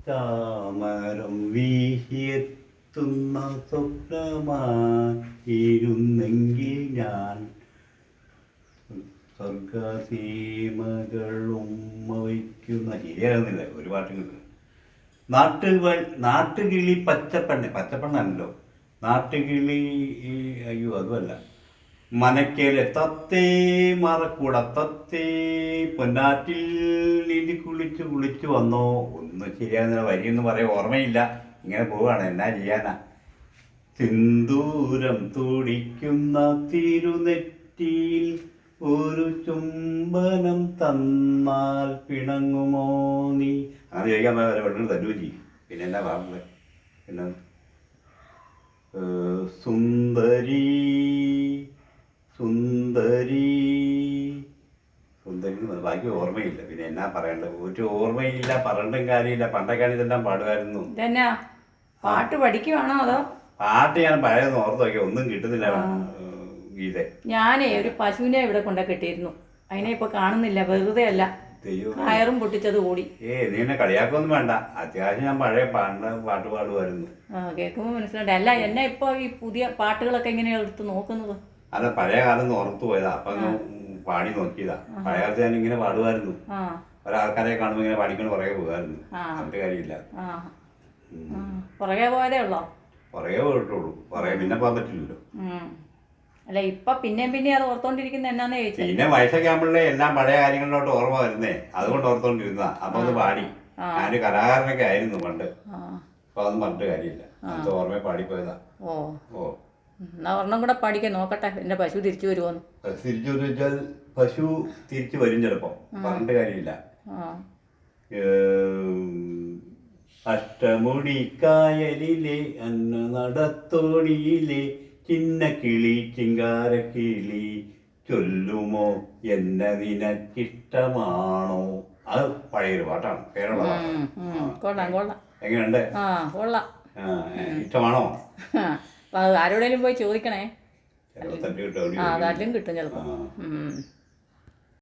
ചാമരം വീശിയെത്തുന്ന സ്വപ്നമായിരുന്നെങ്കിൽ ഞാൻ സ്വർഗസീമകളും വയ്ക്കുന്ന ശരിയാകുന്നില്ല ഒരു പാട്ട് കിട്ടും. നാട്ടുകിളി പച്ചപ്പെണ്ണല്ലോ നാട്ടുകിളി. അയ്യോ അതുമല്ല. മനക്കേലെ തത്തേ മറക്കൂട തത്തേ പൊന്നാറ്റിൽ നീതി കുളിച്ചു വന്നോ. ഒന്നും ശരിയാകുന്നില്ല, വരിയൊന്നും പറയാൻ ഓർമ്മയില്ല. ഇങ്ങനെ പോവാണ്, എന്നാ ചെയ്യാനാ. സിന്ദൂരം തുടിക്കുന്ന തിരുനെറ്റിയിൽ ഒരു ചുംബനം തന്നാൽ പിണങ്ങുമോ നീ. അങ്ങനെ ചോദിക്കാൻ വെള്ളം തരൂ ചെയ്യും. പിന്നെ എന്നാ പറഞ്ഞത്, പിന്നെ സുന്ദരി സുന്ദരി സുന്ദരി ബാക്കി ഓർമ്മയില്ല. പിന്നെ എന്നാ പറയണ്ടത്, ഒരു ഓർമ്മയില്ല, പറഞ്ഞിട്ടും കാര്യമില്ല. പണ്ടൊക്കെയാണ് ഇതെല്ലാം പാടുമായിരുന്നു. പാട്ട് പഠിക്കുവാണോ അതോ? പാട്ട് ഞാൻ പഴയൊന്നും ഓർത്ത് നോക്കിയ ഒന്നും കിട്ടുന്നില്ല ഗീത. ഞാനേ ഒരു പശുവിനെ ഇവിടെ കൊണ്ട കെട്ടിയിരുന്നു. അതിനെ ഇപ്പൊ കാണുന്നില്ല. വെറുതെ അല്ല, കയറും പൊട്ടിച്ചത് കൂടി. നീ എന്നെ കളിയാക്കൊന്നും വേണ്ട. അത്യാവശ്യം ഞാൻ പഴയ പാട്ട് പാടുമായിരുന്നു. കേൾക്കുമ്പോ മനസ്സിലായി. അല്ല, എന്നെ ഇപ്പൊ ഈ പുതിയ പാട്ടുകളൊക്കെ എങ്ങനെയാ എടുത്ത് നോക്കുന്നത്? അല്ല, പഴയ കാലം ഓർത്തു പോയതാ. അപ്പൊ പാടി നോക്കിയതാ. പഴയ കാലത്ത് ഞാൻ ഇങ്ങനെ പാടുമായിരുന്നു. ഒരാൾക്കാരെ കാണുമ്പോ ഇങ്ങനെ പാടിക്കൊണ്ട് പുറകെ പോകുമായിരുന്നു. അതിന്റെ കാര്യമില്ല. പുറകെ പോയതേ ഉള്ളോ? പുറകെ പോയിട്ടുള്ളൂ. പുറകെ പിന്നെ പോകാൻ പറ്റില്ലല്ലോ. അല്ല, ഇപ്പൊ പിന്നെയും അത് ഓർത്തോണ്ടിരിക്കുന്ന എന്നാന്ന് ചോദിച്ചു. പിന്നെ വയസ്സൊക്കെ ആകുമ്പോഴേ എല്ലാം പഴയ കാര്യങ്ങളിലോട്ട് ഓർമ്മ വരുന്നേ. അതുകൊണ്ട് ഓർത്തോണ്ടിരുന്നതാ. അപ്പൊ ഒന്ന് പാടി. ഞാനൊരു കലാകാരനൊക്കെ ആയിരുന്നു പണ്ട്. അപ്പൊ അതൊന്നും പറഞ്ഞിട്ട് കാര്യമില്ല. അത് ഓർമ്മ പാടിപ്പോയതാ. ഓ എന്നാ ഒരെണ്ണം കൂടെ പാടിക്കാൻ നോക്കട്ടെ. എന്റെ പശു തിരിച്ചു വരുമോന്ന്. തിരിച്ചു വെച്ചാൽ പശു തിരിച്ചു വരും ചിലപ്പോ. പറഞ്ഞിട്ട് കാര്യമില്ല. അഷ്ടമുടി കായലിലെ അന്ന നടത്തോണിയിലെ ചിന്ന കിളി ചിങ്കാരക്കിളി ചൊല്ലുമോ എന്നെ നിനക്കിഷ്ടമാണോ. അത് പഴയൊരു പാട്ടാണ്, കേരള കൊള്ളാം. എങ്ങനെയുണ്ട്? കൊള്ളാം. ഇഷ്ടമാണോ? ആരോടേലും പോയി ചോദിക്കണേ. ചിലപ്പോൾ തട്ടി കിട്ടും. തല്ലും കിട്ടും ചിലപ്പോ.